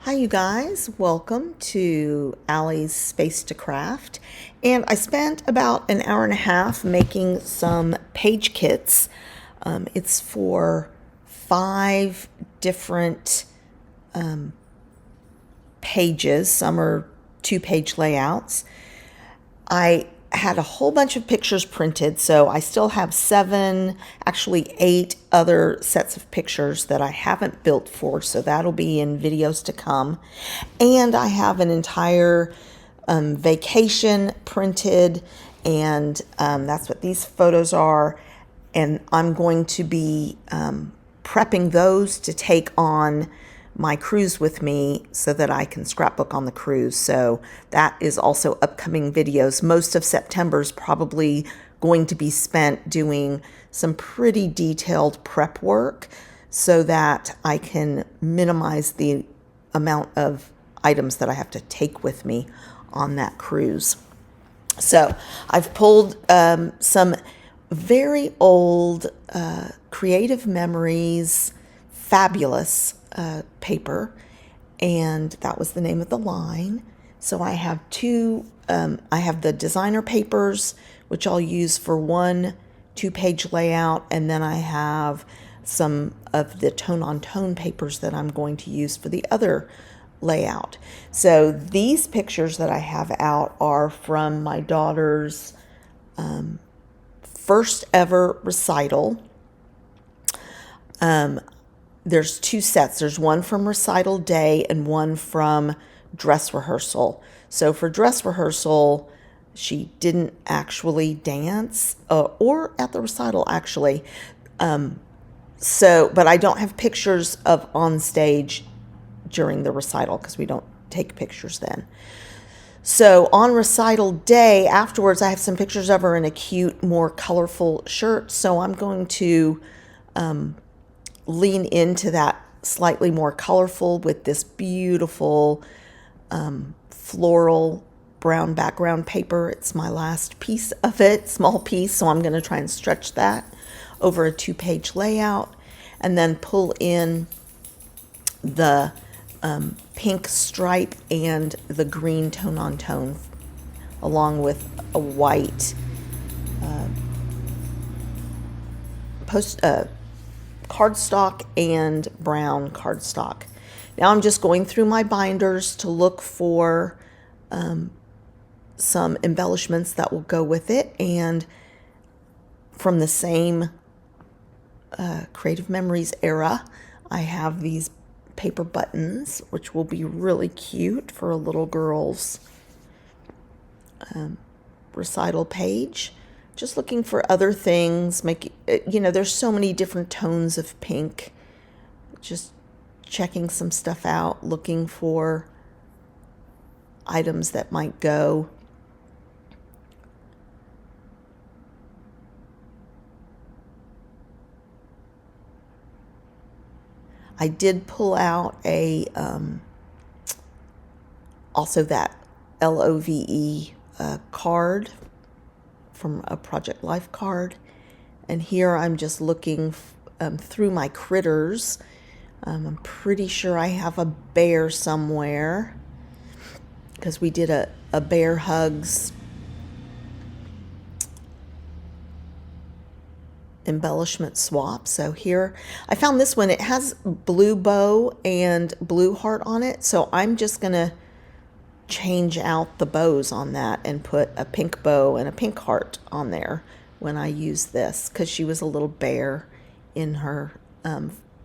Hi you guys, welcome to Allie's Space to Craft. And I spent about an hour and a half making some page kits. It's for 5 different pages. Some are 2-page layouts. I had a whole bunch of pictures printed, so I still have 7, actually 8 other sets of pictures that I haven't built for, so that'll be in videos to come. And I have an entire vacation printed, and that's what these photos are. And I'm going to be prepping those to take on my cruise with me so that I can scrapbook on the cruise. So that is also upcoming videos. Most of September is probably going to be spent doing some pretty detailed prep work so that I can minimize the amount of items that I have to take with me on that cruise. So I've pulled some very old Creative Memories Fabulous paper, and that was the name of the line. So I have I have the designer papers, which I'll use for one 2-page layout, and then I have some of the tone-on-tone papers that I'm going to use for the other layout. So these pictures that I have out are from my daughter's first ever recital. There's 2 sets. There's one from recital day and one from dress rehearsal. So for dress rehearsal, she didn't actually dance, or at the recital actually. But I don't have pictures of on stage during the recital because we don't take pictures then. So on recital day afterwards, I have some pictures of her in a cute, more colorful shirt. So I'm going to lean into that slightly more colorful with this beautiful floral brown background paper. It's my last piece of it, small piece, so I'm going to try and stretch that over a 2-page layout and then pull in the pink stripe and the green tone-on-tone along with a white cardstock and brown cardstock. Now I'm just going through my binders to look for some embellishments that will go with it, and from the same Creative Memories era, I have these paper buttons, which will be really cute for a little girl's recital page. Just looking for other things, there's so many different tones of pink. Just checking some stuff out, looking for items that might go. I did pull out also that LOVE card from a Project Life card. And here I'm just looking through my critters. I'm pretty sure I have a bear somewhere because we did a bear hugs embellishment swap. So here I found this one. It has blue bow and blue heart on it, so I'm just gonna change out the bows on that and put a pink bow and a pink heart on there when I use this, because she was a little bear in her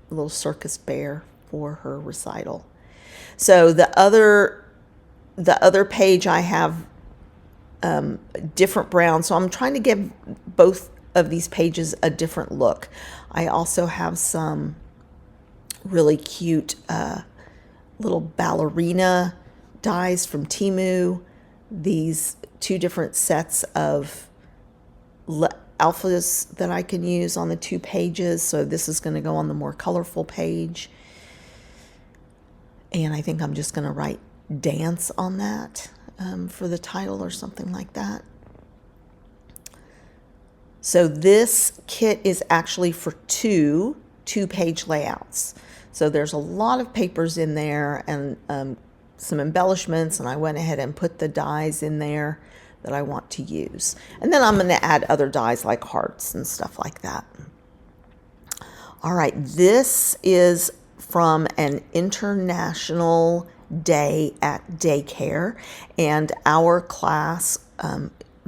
little circus bear for her recital. So the other page I have different brown, so I'm trying to give both of these pages a different look. I also have some really cute little ballerina dies from Temu. These 2 different sets of alphas that I can use on the 2 pages. So this is going to go on the more colorful page. And I think I'm just going to write dance on that for the title or something like that. So this kit is actually for 2 2-page layouts. So there's a lot of papers in there and some embellishments, and I went ahead and put the dies in there that I want to use. And then I'm going to add other dies like hearts and stuff like that. All right, this is from an international day at daycare, and our class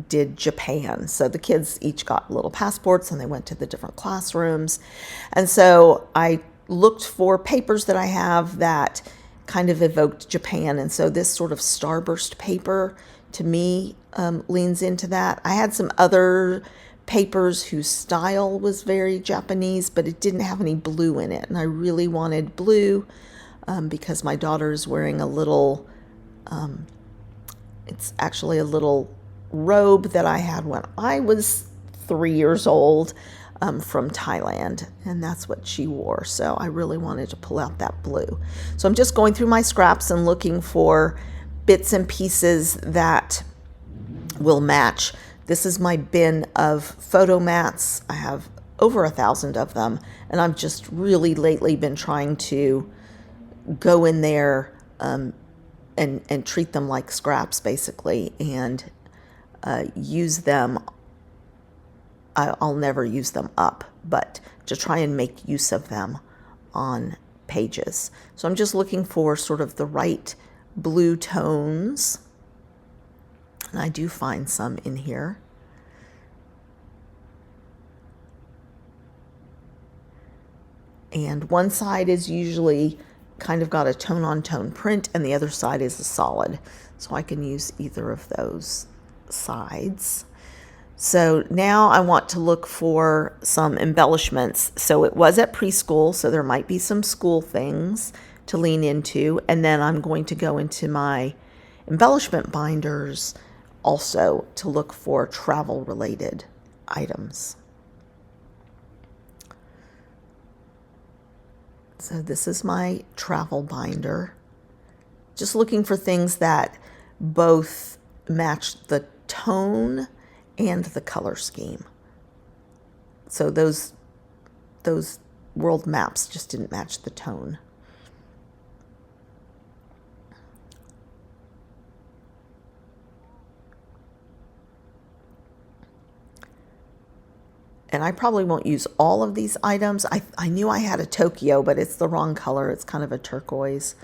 did Japan. So the kids each got little passports and they went to the different classrooms. And so I looked for papers that I have that kind of evoked Japan. And so this sort of starburst paper to me leans into that. I had some other papers whose style was very Japanese, but it didn't have any blue in it. And I really wanted blue because my daughter is wearing a little, it's actually a little robe that I had when I was 3 years old from Thailand, and that's what she wore. So I really wanted to pull out that blue. So I'm just going through my scraps and looking for bits and pieces that will match. This is my bin of photo mats. I have over 1,000 of them, and I've just really lately been trying to go in there and treat them like scraps, basically, and use them. I'll never use them up, but to try and make use of them on pages. So I'm just looking for sort of the right blue tones, and I do find some in here. And one side is usually kind of got a tone-on-tone print, and the other side is a solid. So I can use either of those sides. So now I want to look for some embellishments. So it was at preschool, so there might be some school things to lean into. And then I'm going to go into my embellishment binders also to look for travel-related items. So this is my travel binder. Just looking for things that both match the tone and the color scheme. So those world maps just didn't match the tone. And I probably won't use all of these items. I knew I had a Tokyo, but it's the wrong color. It's kind of a turquoise.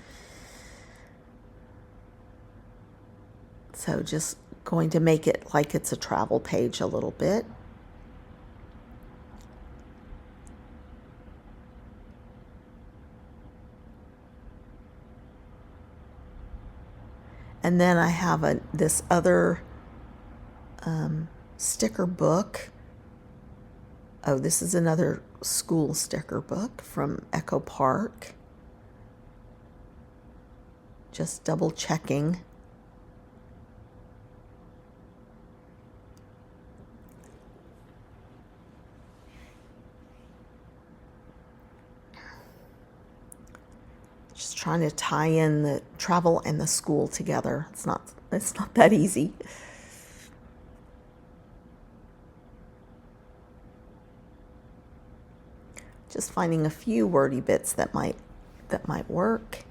So just going to make it like it's a travel page a little bit. And then I have this other sticker book. Oh, this is another school sticker book from Echo Park. Just double checking. Just trying to tie in the travel and the school together. It's not that easy. Just finding a few wordy bits that might work.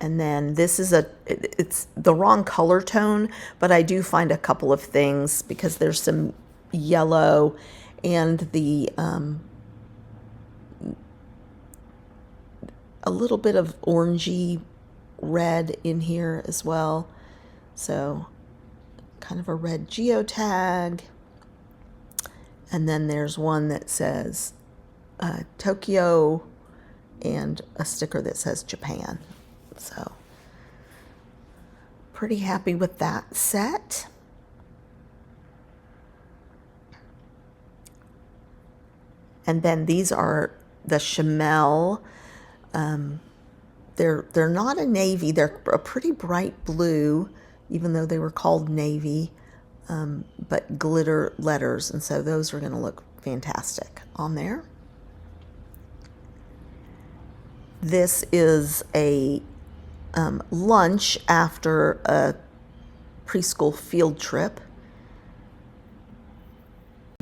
And then this is it's the wrong color tone, but I do find a couple of things because there's some yellow and the a little bit of orangey red in here as well. So kind of a red geotag. And then there's one that says Tokyo and a sticker that says Japan. So pretty happy with that set. And then these are the Shimelle. They're not a navy. They're a pretty bright blue, even though they were called navy, but glitter letters. And so those are going to look fantastic on there. This is a lunch after a preschool field trip.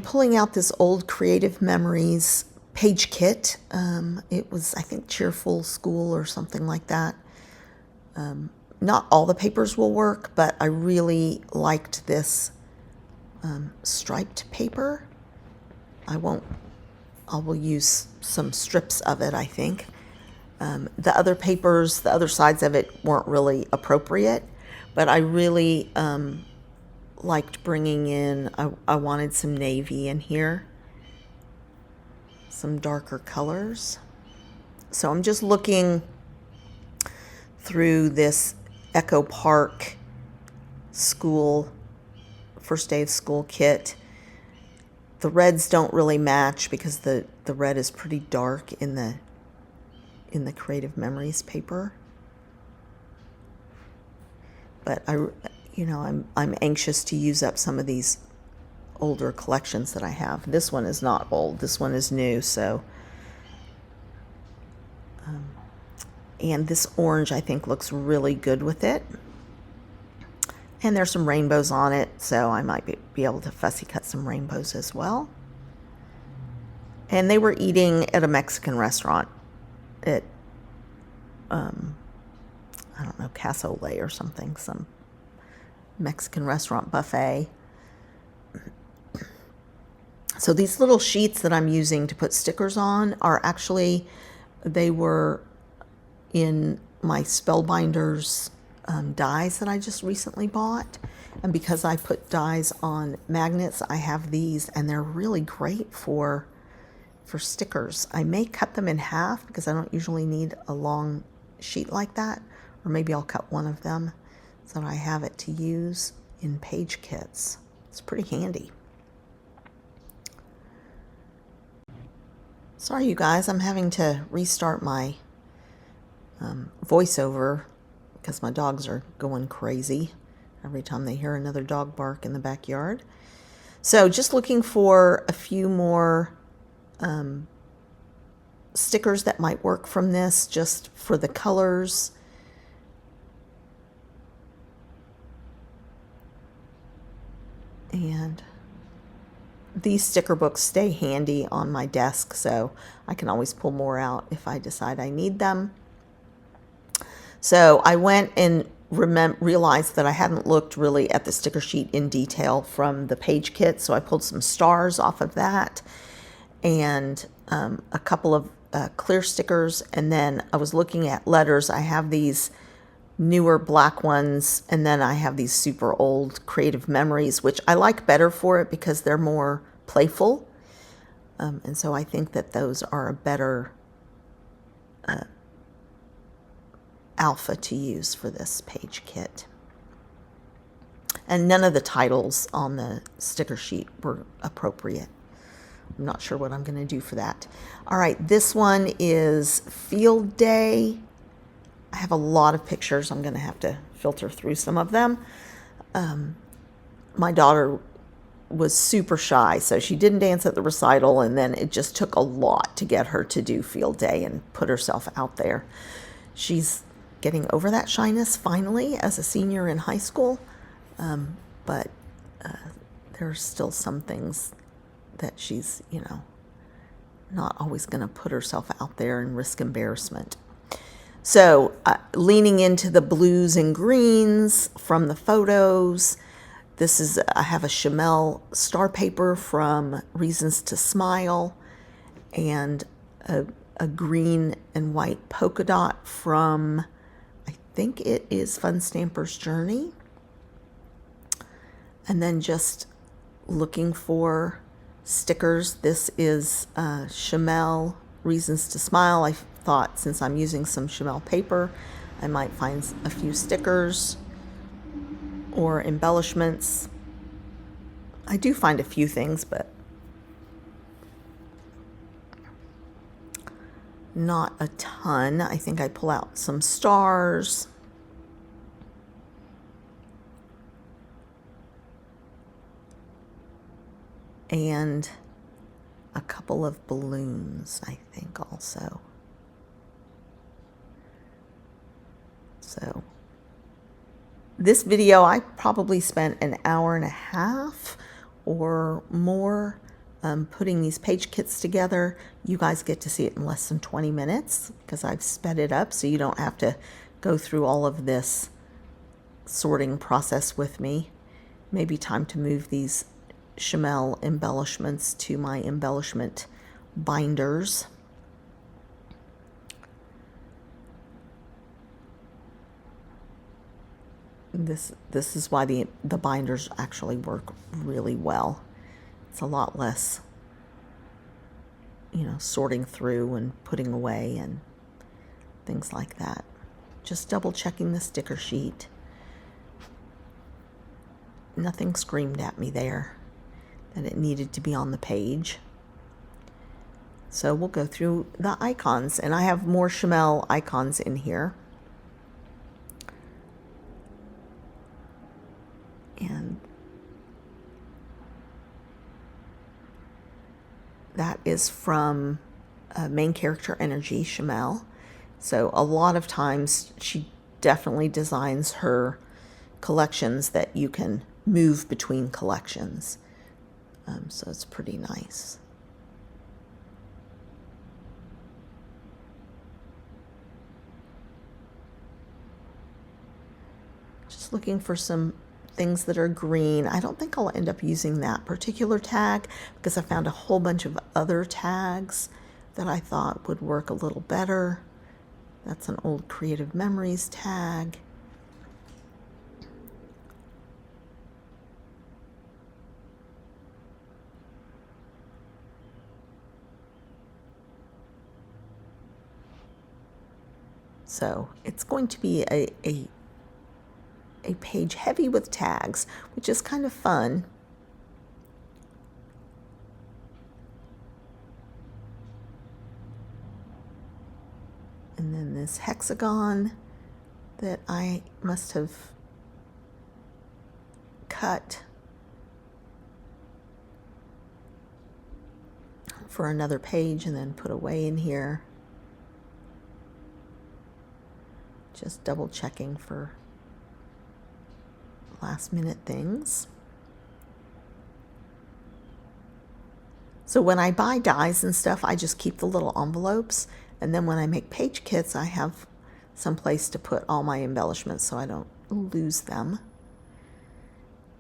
Pulling out this old Creative Memories page kit. It was, I think, Cheerful School or something like that. Not all the papers will work, but I really liked this striped paper. I will use some strips of it, I think. The other papers, the other sides of it weren't really appropriate, but I really liked bringing in, I wanted some navy in here, some darker colors. So I'm just looking through this Echo Park school, first day of school kit. The reds don't really match because the red is pretty dark in the Creative Memories paper. But I'm anxious to use up some of these older collections that I have. This one is not old. This one is new. So, and this orange I think looks really good with it. And there's some rainbows on it, so I might be able to fussy cut some rainbows as well. And they were eating at a Mexican restaurant at, I don't know, Cassoulet or something, some Mexican restaurant buffet. So these little sheets that I'm using to put stickers on are actually, they were in my Spellbinders dies that I just recently bought. And because I put dies on magnets, I have these, and they're really great for stickers. I may cut them in half because I don't usually need a long sheet like that, or maybe I'll cut one of them so that I have it to use in page kits. It's pretty handy. Sorry you guys, I'm having to restart my voiceover because my dogs are going crazy every time they hear another dog bark in the backyard. So just looking for a few more stickers that might work from this, just for the colors. And these sticker books stay handy on my desk, so I can always pull more out if I decide I need them. So I went and realized that I hadn't looked really at the sticker sheet in detail from the page kit, so I pulled some stars off of that and a couple of clear stickers, and then I was looking at letters. I have these newer black ones, and then I have these super old Creative Memories, which I like better for it because they're more playful, and so I think that those are a better alpha to use for this page kit. And none of the titles on the sticker sheet were appropriate. I'm not sure what I'm going to do for that. All right, this one is Field Day. I have a lot of pictures. I'm going to have to filter through some of them. My daughter was super shy, so she didn't dance at the recital, and then it just took a lot to get her to do Field Day and put herself out there. She's getting over that shyness finally as a senior in high school, but there's still some things that she's, not always going to put herself out there and risk embarrassment. So leaning into the blues and greens from the photos. I have a Shimelle star paper from Reasons to Smile, and a green and white polka dot from, I think it is Fun Stamper's Journey. And then just looking for stickers. This is Shimelle Reasons to Smile. I thought since I'm using some Shimelle paper, I might find a few stickers or embellishments. I do find a few things, but not a ton. I think I pull out some stars. And a couple of balloons, I think, also. So this video, I probably spent an hour and a half or more putting these page kits together. You guys get to see it in less than 20 minutes because I've sped it up so you don't have to go through all of this sorting process with me. Maybe time to move these Shimelle embellishments to my embellishment binders. This is why the binders actually work really well. It's a lot less, sorting through and putting away and things like that. Just double checking the sticker sheet. Nothing screamed at me there that it needed to be on the page. So we'll go through the icons, and I have more Shimelle icons in here. And that is from Main Character Energy, Shimelle. So a lot of times she definitely designs her collections that you can move between collections. So it's pretty nice. Just looking for some things that are green. I don't think I'll end up using that particular tag because I found a whole bunch of other tags that I thought would work a little better. That's an old Creative Memories tag. So it's going to be a page heavy with tags, which is kind of fun. And then this hexagon that I must have cut for another page and then put away in here. Just double checking for last minute things. So when I buy dies and stuff, I just keep the little envelopes, and then when I make page kits, I have some place to put all my embellishments so I don't lose them.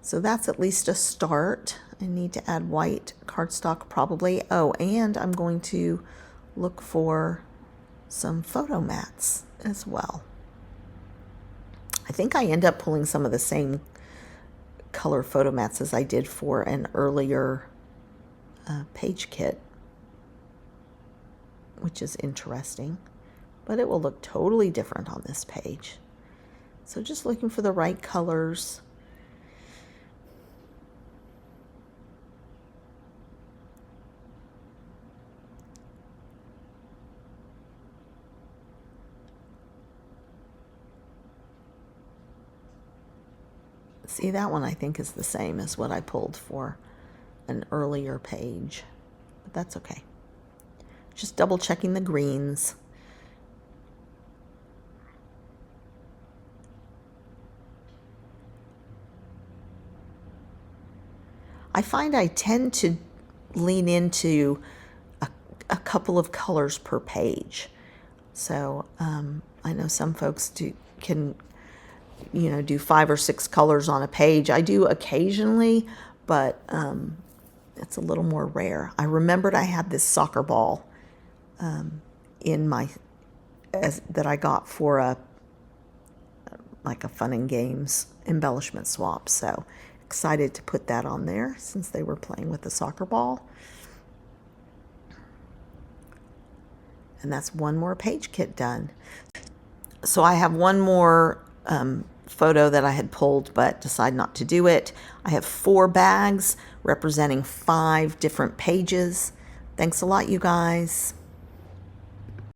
So that's at least a start. I need to add white cardstock probably. Oh, and I'm going to look for some photo mats as well. I think I end up pulling some of the same color photo mats as I did for an earlier page kit, which is interesting, but it will look totally different on this page. So just looking for the right colors. See, that one I think is the same as what I pulled for an earlier page, but that's okay. Just double checking the greens. I find I tend to lean into a couple of colors per page. So I know some folks can do 5 or 6 colors on a page. I do occasionally, but it's a little more rare. I remembered I had this soccer ball in my that I got for a fun and games embellishment swap. So excited to put that on there since they were playing with the soccer ball. And that's one more page kit done. So I have one more photo that I had pulled but decided not to do it. I have 4 bags representing 5 different pages. Thanks a lot, you guys.